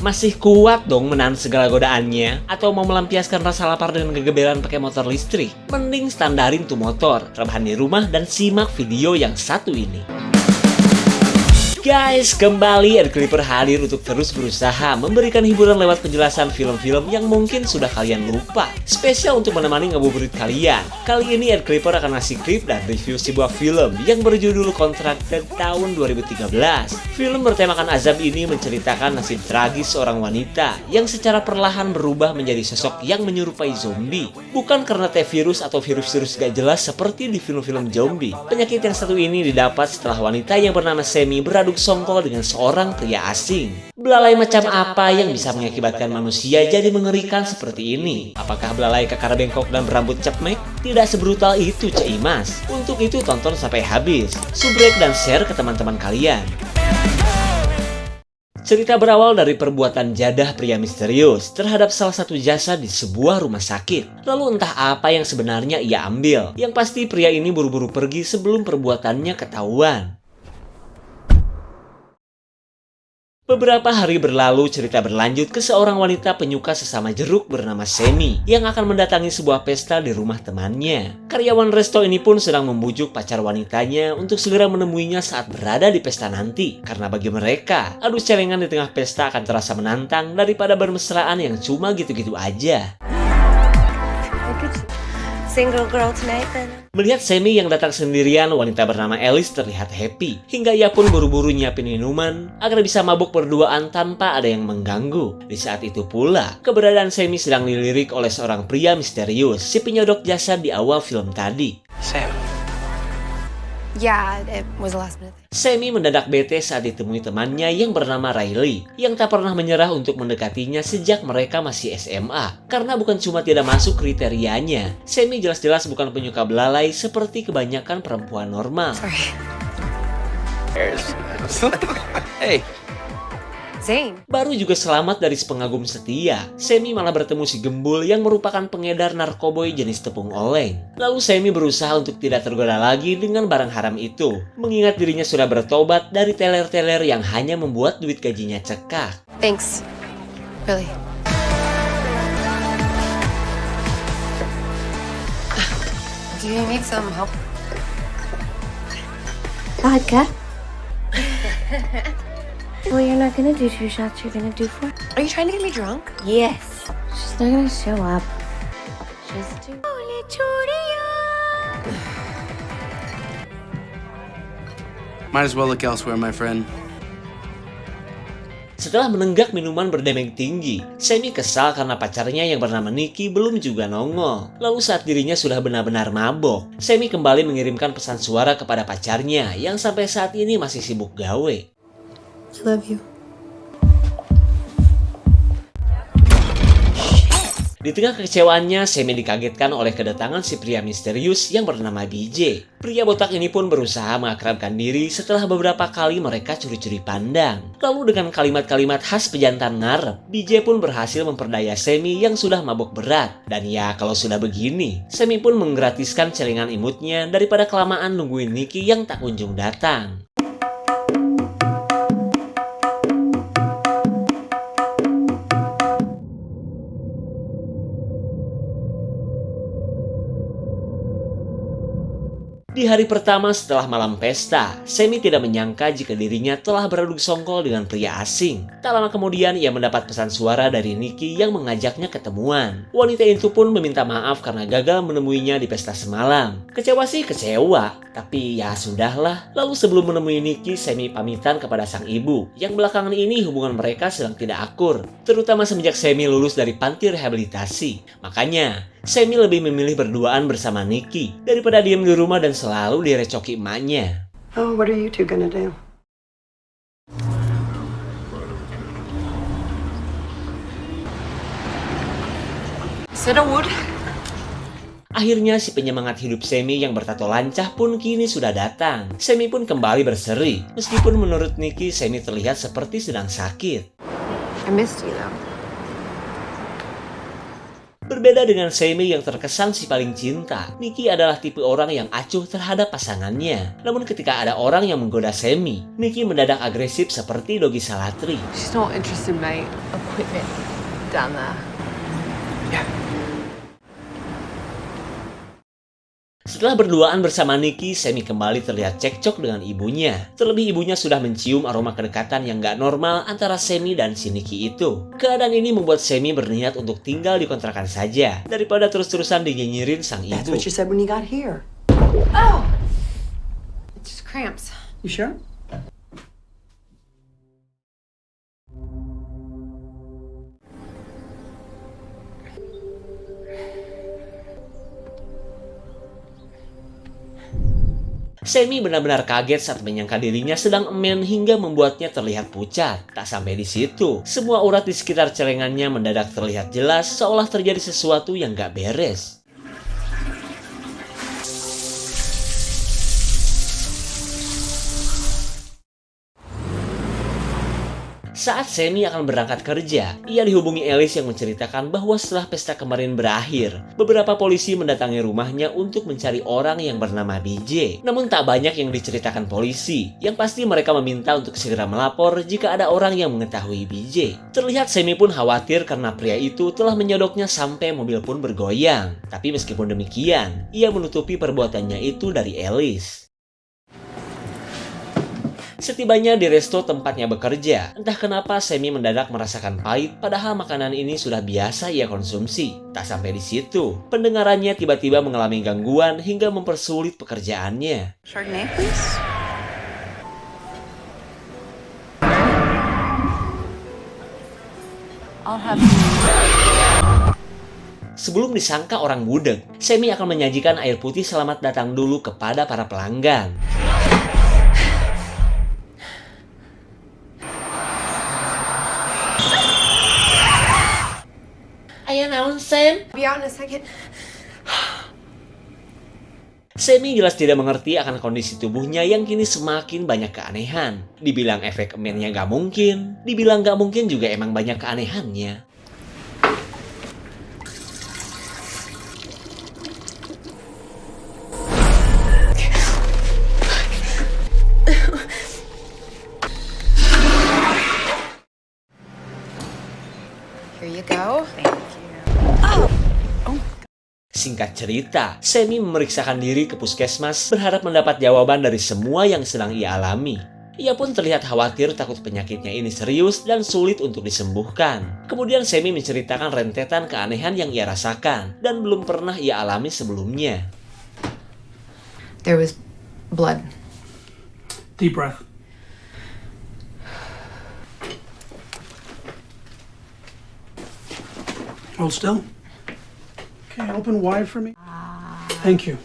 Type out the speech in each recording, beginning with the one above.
masih kuat dong menahan segala godaannya? Atau mau melampiaskan rasa lapar dengan kegeberan pakai motor listrik? Mending standarin tuh motor, rebahan di rumah dan simak video yang satu ini. Guys, kembali Ed Clipper hadir untuk terus berusaha memberikan hiburan lewat penjelasan film-film yang mungkin sudah kalian lupa. Spesial untuk menemani ngabuburit kalian. Kali ini Ed Clipper akan ngasih klip dan review sebuah film yang berjudul Contracted tahun 2013. Film bertemakan azab ini menceritakan nasib tragis seorang wanita yang secara perlahan berubah menjadi sosok yang menyerupai zombie. Bukan karena T-virus atau virus-virus gak jelas seperti di film-film zombie. Penyakit yang satu ini didapat setelah wanita yang bernama Sammy beradu songkol dengan seorang pria asing. Belalai macam apa yang bisa mengakibatkan manusia jadi mengerikan seperti ini? Apakah belalai kekar bengkok dan berambut cepmek? Tidak sebrutal itu, Ceimas. Untuk itu tonton sampai habis. Subrek dan share ke teman-teman kalian. Cerita berawal dari perbuatan jadah pria misterius terhadap salah satu jasad di sebuah rumah sakit. Lalu entah apa yang sebenarnya ia ambil. Yang pasti pria ini buru-buru pergi sebelum perbuatannya ketahuan. Beberapa hari berlalu, cerita berlanjut ke seorang wanita penyuka sesama jeruk bernama Sammy yang akan mendatangi sebuah pesta di rumah temannya. Karyawan resto ini pun sedang membujuk pacar wanitanya untuk segera menemuinya saat berada di pesta nanti. Karena bagi mereka, adu celengan di tengah pesta akan terasa menantang daripada bermesraan yang cuma gitu-gitu aja. Single girl tonight then. Melihat Sammy yang datang sendirian, wanita bernama Alice terlihat happy. Hingga ia pun buru-buru nyiapin minuman agar bisa mabuk berduaan tanpa ada yang mengganggu. Di saat itu pula, keberadaan Sammy sedang dilirik oleh seorang pria misterius, si penyodok jasad di awal film tadi. Sam. Yeah, it was the last minute. Sammy mendadak bete saat ditemui temannya yang bernama Riley, yang tak pernah menyerah untuk mendekatinya sejak mereka masih SMA. Karena bukan cuma tidak masuk kriterianya, Sammy jelas-jelas bukan penyuka belalai seperti kebanyakan perempuan normal. Sorry. Hey. Zane. Baru juga selamat dari sepengagum setia, Sammy malah bertemu si gembul yang merupakan pengedar narkoboy jenis tepung oleng. Lalu Sammy berusaha untuk tidak tergoda lagi dengan barang haram itu, mengingat dirinya sudah bertobat dari teler-teler yang hanya membuat duit gajinya cekak. Thanks. Really. Do you need some help? Vodka? Well, you're not gonna do 2 shots, you're gonna do 4. Are you trying to get me drunk? Yes. She's not gonna show up. She's too... Might as well look elsewhere, my friend. Setelah menenggak minuman berdemeng tinggi, Sammy kesal karena pacarnya yang bernama Nikki belum juga nongol. Lalu saat dirinya sudah benar-benar mabok, Sammy kembali mengirimkan pesan suara kepada pacarnya yang sampai saat ini masih sibuk gawe. I love you. Di tengah kekecewaannya, Sammy dikagetkan oleh kedatangan si pria misterius yang bernama BJ. Pria botak ini pun berusaha mengakrabkan diri setelah beberapa kali mereka curi-curi pandang. Lalu dengan kalimat-kalimat khas pejantan ngarep, BJ pun berhasil memperdaya Sammy yang sudah mabuk berat. Dan ya, kalau sudah begini, Sammy pun menggratiskan celengan imutnya daripada kelamaan nungguin Nikki yang tak kunjung datang. Di hari pertama setelah malam pesta, Sammy tidak menyangka jika dirinya telah beradu songkol dengan pria asing. Tak lama kemudian ia mendapat pesan suara dari Nikki yang mengajaknya ketemuan. Wanita itu pun meminta maaf karena gagal menemuinya di pesta semalam. Kecewa sih kecewa, tapi ya sudahlah. Lalu sebelum menemui Nikki, Sammy pamitan kepada sang ibu, yang belakangan ini hubungan mereka sedang tidak akur, terutama semenjak Sammy lulus dari panti rehabilitasi. Makanya, Sammy lebih memilih berduaan bersama Nikki daripada diam di rumah dan selalu direcoki emaknya. Oh, what are you two gonna do? Cedarwood. Akhirnya si penyemangat hidup Sammy yang bertato lancah pun kini sudah datang. Sammy pun kembali berseri, meskipun menurut Nikki Sammy terlihat seperti sedang sakit. I missed you though. Berbeda dengan Sammy yang terkesan si paling cinta, Nikki adalah tipe orang yang acuh terhadap pasangannya. Namun ketika ada orang yang menggoda Sammy, Nikki mendadak agresif seperti Doggy Salatri. She's not interested, mate. Equipment down there. Setelah berduaan bersama Nikki, Sammy kembali terlihat cekcok dengan ibunya. Terlebih ibunya sudah mencium aroma kedekatan yang gak normal antara Sammy dan si Nikki itu. Keadaan ini membuat Sammy berniat untuk tinggal di kontrakan saja, daripada terus-terusan dinyinyirin sang That's ibu. what you said when you got here. Oh! It's just cramps. You sure? Sammy benar-benar kaget saat menyangka dirinya sedang emen hingga membuatnya terlihat pucat. Tak sampai di situ, semua urat di sekitar celengannya mendadak terlihat jelas seolah terjadi sesuatu yang gak beres. Saat Sammy akan berangkat kerja, ia dihubungi Alice yang menceritakan bahwa setelah pesta kemarin berakhir, beberapa polisi mendatangi rumahnya untuk mencari orang yang bernama BJ. Namun tak banyak yang diceritakan polisi, yang pasti mereka meminta untuk segera melapor jika ada orang yang mengetahui BJ. Terlihat Sammy pun khawatir karena pria itu telah menyodoknya sampai mobil pun bergoyang. Tapi meskipun demikian, ia menutupi perbuatannya itu dari Alice. Setibanya di resto tempatnya bekerja, entah kenapa Sammy mendadak merasakan pahit padahal makanan ini sudah biasa ia konsumsi. Tak sampai di situ, pendengarannya tiba-tiba mengalami gangguan hingga mempersulit pekerjaannya. Chardonnay, please. I'll have Sebelum disangka orang budeg, Sammy akan menyajikan air putih selamat datang dulu kepada para pelanggan. Ayo naon, Sam? be out in a second. Sammy jelas tidak mengerti akan kondisi tubuhnya yang kini semakin banyak keanehan. Dibilang efek emennya gak mungkin, dibilang gak mungkin juga emang banyak keanehannya. Here you go. Singkat cerita, Sammy memeriksakan diri ke puskesmas berharap mendapat jawaban dari semua yang sedang ia alami. Ia pun terlihat khawatir takut penyakitnya ini serius dan sulit untuk disembuhkan. Kemudian Sammy menceritakan rentetan keanehan yang ia rasakan dan belum pernah ia alami sebelumnya. There was blood. Deep breath. Hold still. Okay, open wide for me. Thank you.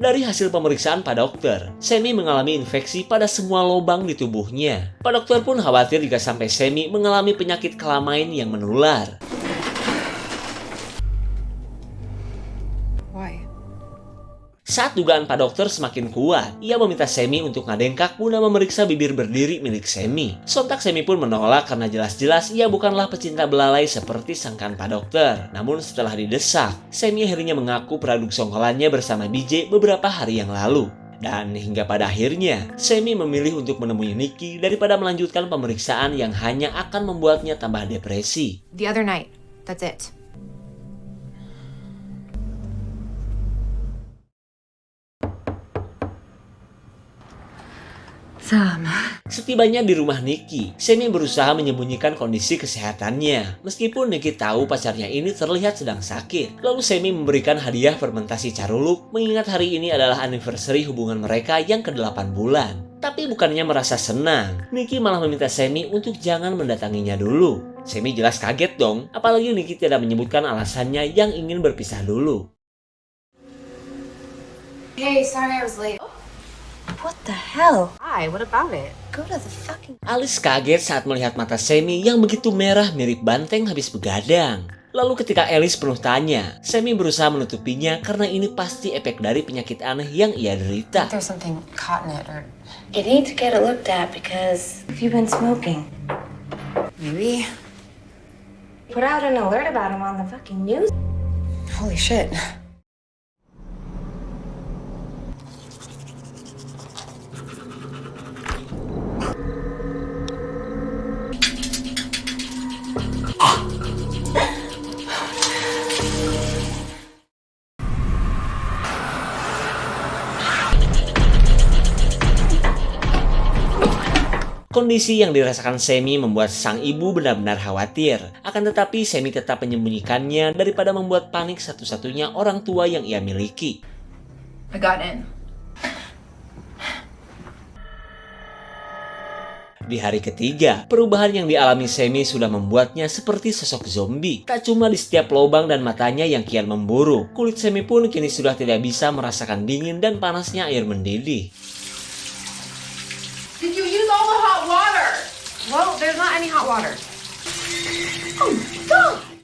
Dari hasil pemeriksaan Pak Dokter, Sammy mengalami infeksi pada semua lubang di tubuhnya. Pak Dokter pun khawatir jika sampai Sammy mengalami penyakit kelamain yang menular. Why? Saat dugaan Pak Dokter semakin kuat, ia meminta Sammy untuk ngadengkak guna memeriksa bibir berdiri milik Sammy. Sontak Sammy pun menolak karena jelas-jelas ia bukanlah pecinta belalai seperti sangkaan Pak Dokter. Namun setelah didesak, Sammy akhirnya mengaku produk songkolannya bersama BJ beberapa hari yang lalu. Dan hingga pada akhirnya, Sammy memilih untuk menemui Nikki daripada melanjutkan pemeriksaan yang hanya akan membuatnya tambah depresi. The other night. That's it. Sam. Setibanya di rumah Nikki, Sammy berusaha menyembunyikan kondisi kesehatannya. Meskipun Nikki tahu pacarnya ini terlihat sedang sakit. Lalu Sammy memberikan hadiah fermentasi caruluk, mengingat hari ini adalah anniversary hubungan mereka yang ke-8 bulan. Tapi bukannya merasa senang, Nikki malah meminta Sammy untuk jangan mendatanginya dulu. Sammy jelas kaget dong, apalagi Nikki tidak menyebutkan alasannya yang ingin berpisah dulu. Hey, sorry I was late. What the hell? Hi, what about it? Go to the fucking... Alice kaget saat melihat mata Sammy yang begitu merah mirip banteng habis begadang. Lalu ketika Alice penuh tanya, Sammy berusaha menutupinya karena ini pasti efek dari penyakit aneh yang ia derita. There's something caught in it, or You need to get it looked at because if you've been smoking. maybe. Put out an alert about him on the fucking news. Holy shit. Kondisi yang dirasakan Sammy membuat sang ibu benar-benar khawatir. Akan tetapi Sammy tetap menyembunyikannya daripada membuat panik satu-satunya orang tua yang ia miliki. I got in. Di hari ketiga, perubahan yang dialami Sammy sudah membuatnya seperti sosok zombie. Tak cuma di setiap lubang dan matanya yang kian memburu, kulit Sammy pun kini sudah tidak bisa merasakan dingin dan panasnya air mendidih. Did you use all the hot water? Well, there's not any hot water.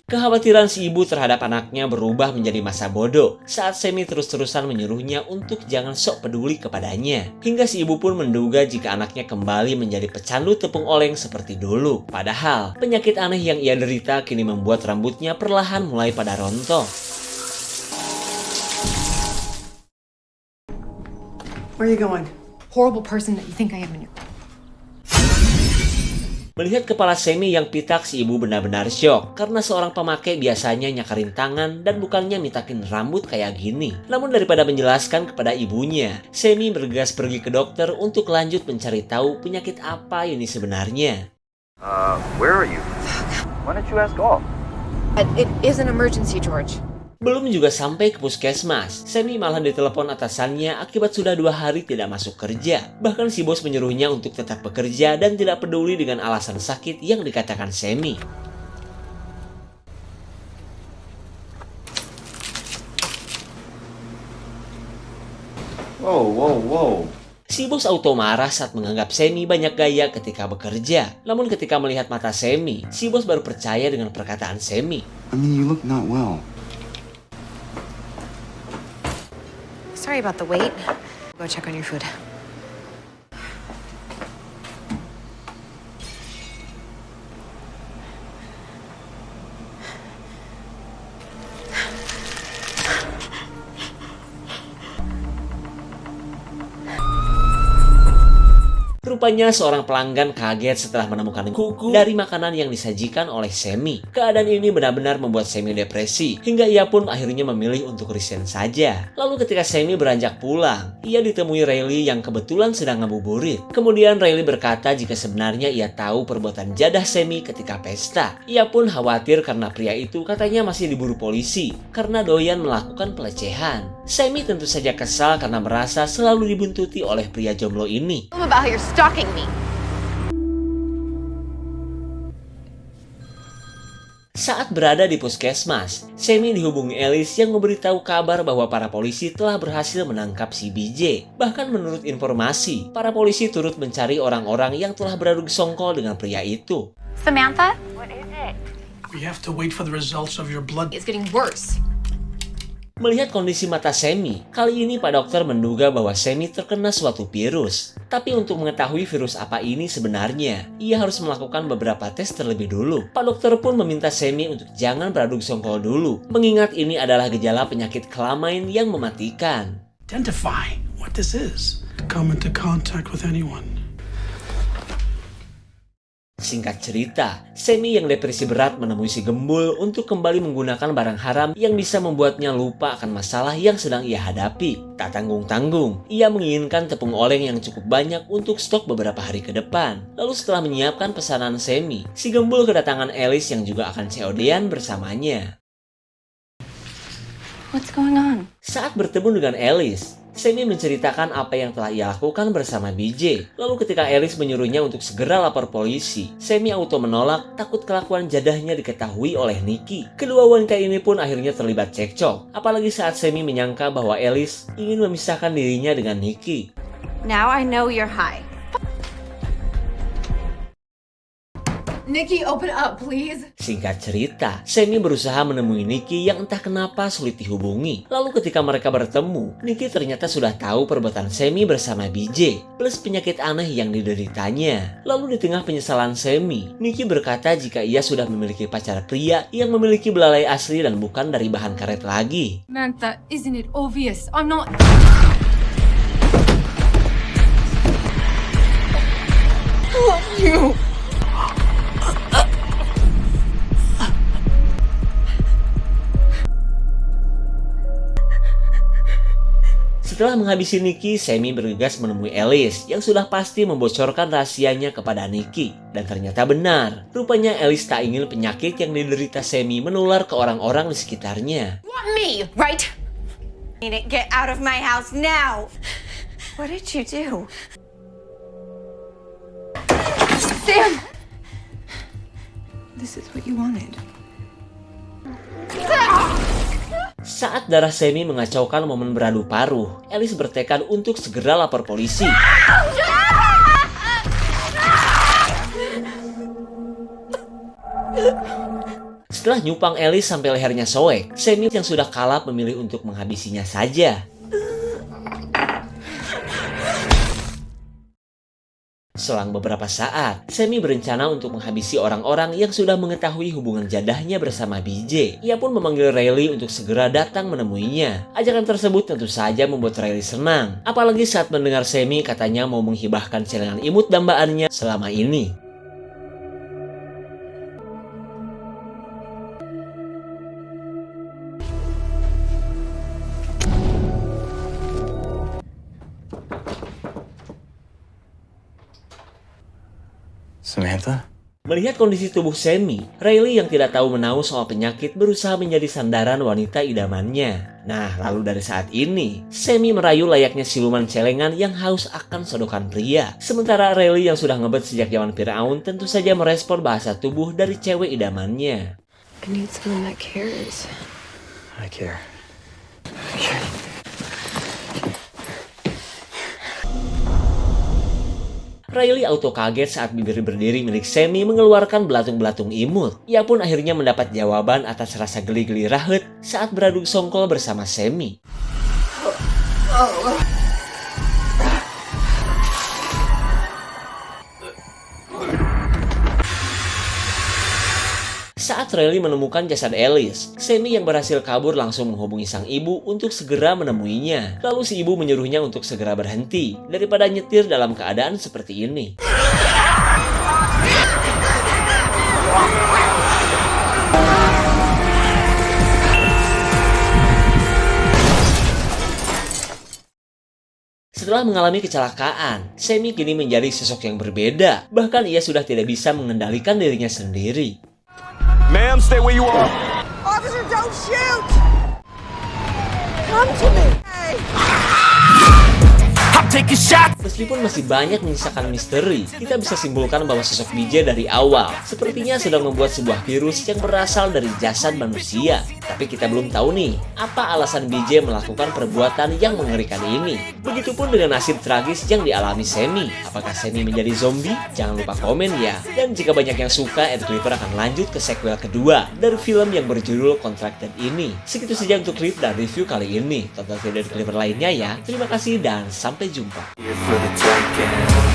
Kekhawatiran si ibu terhadap anaknya berubah menjadi masa bodoh saat Sammy terus-terusan menyuruhnya untuk jangan sok peduli kepadanya. Hingga si ibu pun menduga jika anaknya kembali menjadi pecandu tepung oleng seperti dulu. Padahal, penyakit aneh yang ia derita kini membuat rambutnya perlahan mulai pada rontok. Where are you going? Horrible person that you think I am in your... Melihat kepala Sammy yang pitak, si ibu benar-benar syok karena seorang pemakai biasanya nyakarin tangan dan bukannya mitakin rambut kayak gini. Namun daripada menjelaskan kepada ibunya, Sammy bergegas pergi ke dokter untuk lanjut mencari tahu penyakit apa ini sebenarnya. Where are you? Why don't you ask off? It is an emergency, George. Belum juga sampai ke puskesmas, Sammy malah ditelepon atasannya akibat sudah 2 hari tidak masuk kerja. Bahkan si bos menyuruhnya untuk tetap bekerja dan tidak peduli dengan alasan sakit yang dikatakan Sammy. Whoa. Si bos auto marah saat menganggap Sammy banyak gaya ketika bekerja. Namun ketika melihat mata Sammy, si bos baru percaya dengan perkataan Sammy. I mean, you look not well. Sorry about the wait. Go check on your food. Rupanya seorang pelanggan kaget setelah menemukan kuku dari makanan yang disajikan oleh Sammy. Keadaan ini benar-benar membuat Sammy depresi, hingga ia pun akhirnya memilih untuk resign saja. Lalu ketika Sammy beranjak pulang, ia ditemui Riley yang kebetulan sedang ngabuburit. Kemudian Riley berkata jika sebenarnya ia tahu perbuatan jadah Sammy ketika pesta. Ia pun khawatir karena pria itu katanya masih diburu polisi karena doyan melakukan pelecehan. Sammy tentu saja kesal karena merasa selalu dibuntuti oleh pria jomblo ini. Tell them about how you're stalking me. Saat berada di puskesmas, Sammy dihubungi Alice yang memberitahu kabar bahwa para polisi telah berhasil menangkap si BJ. Bahkan menurut informasi, para polisi turut mencari orang-orang yang telah beradu songkol dengan pria itu. Samantha? We have to wait for the results of your blood. It's getting worse. Melihat kondisi mata Sammy, kali ini Pak Dokter menduga bahwa Sammy terkena suatu virus. Tapi untuk mengetahui virus apa ini sebenarnya, ia harus melakukan beberapa tes terlebih dulu. Pak Dokter pun meminta Sammy untuk jangan beradu songkol dulu, mengingat ini adalah gejala penyakit kelamain yang mematikan. Identify what this is. To come into contact with anyone. Singkat cerita, Sammy yang depresi berat menemui si Gembul untuk kembali menggunakan barang haram yang bisa membuatnya lupa akan masalah yang sedang ia hadapi. Tak tanggung-tanggung, ia menginginkan tepung oleng yang cukup banyak untuk stok beberapa hari ke depan. Lalu setelah menyiapkan pesanan Sammy, si Gembul kedatangan Alice yang juga akan COD-an bersamanya. What's going on? Saat bertemu dengan Alice, Sammy menceritakan apa yang telah ia lakukan bersama BJ. Lalu ketika Alice menyuruhnya untuk segera lapor polisi, Sammy auto menolak takut kelakuan jadahnya diketahui oleh Nikki. Kedua wanita ini pun akhirnya terlibat cekcok, apalagi saat Sammy menyangka bahwa Alice ingin memisahkan dirinya dengan Nikki. Now I know you're high. Nikki, open up, please. Singkat cerita, Sammy berusaha menemui Nikki yang entah kenapa sulit dihubungi. Lalu ketika mereka bertemu, Nikki ternyata sudah tahu perbuatan Sammy bersama BJ, plus penyakit aneh yang dideritanya. Lalu di tengah penyesalan Sammy, Nikki berkata jika ia sudah memiliki pacar pria yang memiliki belalai asli dan bukan dari bahan karet lagi. Mantha, isn't it obvious? I'm not... you. Setelah menghabisi Nikki, Sammy bergegas menemui Alice yang sudah pasti membocorkan rahasianya kepada Nikki. Dan ternyata benar, rupanya Alice tak ingin penyakit yang diderita Sammy menular ke orang-orang di sekitarnya. Want me, right? Need it, get out of my house now. What did you do? Sam! This is what you wanted. Saat darah Sammy mengacaukan momen beradu paruh, Alice bertekad untuk segera lapor polisi. Setelah nyupang Alice sampai lehernya sobek, Sammy yang sudah kalap memilih untuk menghabisinya saja. Selang beberapa saat, Sammy berencana untuk menghabisi orang-orang yang sudah mengetahui hubungan jadahnya bersama BJ. Ia pun memanggil Riley untuk segera datang menemuinya. Ajakan tersebut tentu saja membuat Riley senang, apalagi saat mendengar Sammy katanya mau menghibahkan celengan imut dambaannya selama ini. Samantha? Melihat kondisi tubuh Sammy, Riley yang tidak tahu menahu soal penyakit berusaha menjadi sandaran wanita idamannya. Nah, lalu dari saat ini, Sammy merayu layaknya siluman celengan yang haus akan sodokan pria. Sementara Riley yang sudah ngebet sejak zaman Firaun tentu saja merespon bahasa tubuh dari cewek idamannya. I need someone that cares. I care. Riley auto kaget saat bibir berdiri milik Sammy mengeluarkan belatung-belatung imut. Ia pun akhirnya mendapat jawaban atas rasa geli-geli rahet saat beradu songkol bersama Sammy. Saat Riley menemukan jasad Alice, Sammy yang berhasil kabur langsung menghubungi sang ibu untuk segera menemuinya. Lalu si ibu menyuruhnya untuk segera berhenti daripada nyetir dalam keadaan seperti ini. Setelah mengalami kecelakaan, Sammy kini menjadi sosok yang berbeda. Bahkan ia sudah tidak bisa mengendalikan dirinya sendiri. Ma'am, stay where you are. Officer, don't shoot! Come to me! Hey. I'm taking shots. Meskipun masih banyak menyisakan misteri, kita bisa simpulkan bahwa sosok BJ dari awal sepertinya sedang membuat sebuah virus yang berasal dari jasad manusia. Tapi kita belum tahu nih, apa alasan BJ melakukan perbuatan yang mengerikan ini. Begitupun dengan nasib tragis yang dialami Sammy. Apakah Sammy menjadi zombie? Jangan lupa komen ya. Dan jika banyak yang suka, Ed Clipper akan lanjut ke sequel kedua dari film yang berjudul Contracted ini. Segitu saja untuk klip dan review kali ini. Tonton video Ed Clipper lainnya ya. Terima kasih dan sampai jumpa. Here for the taking.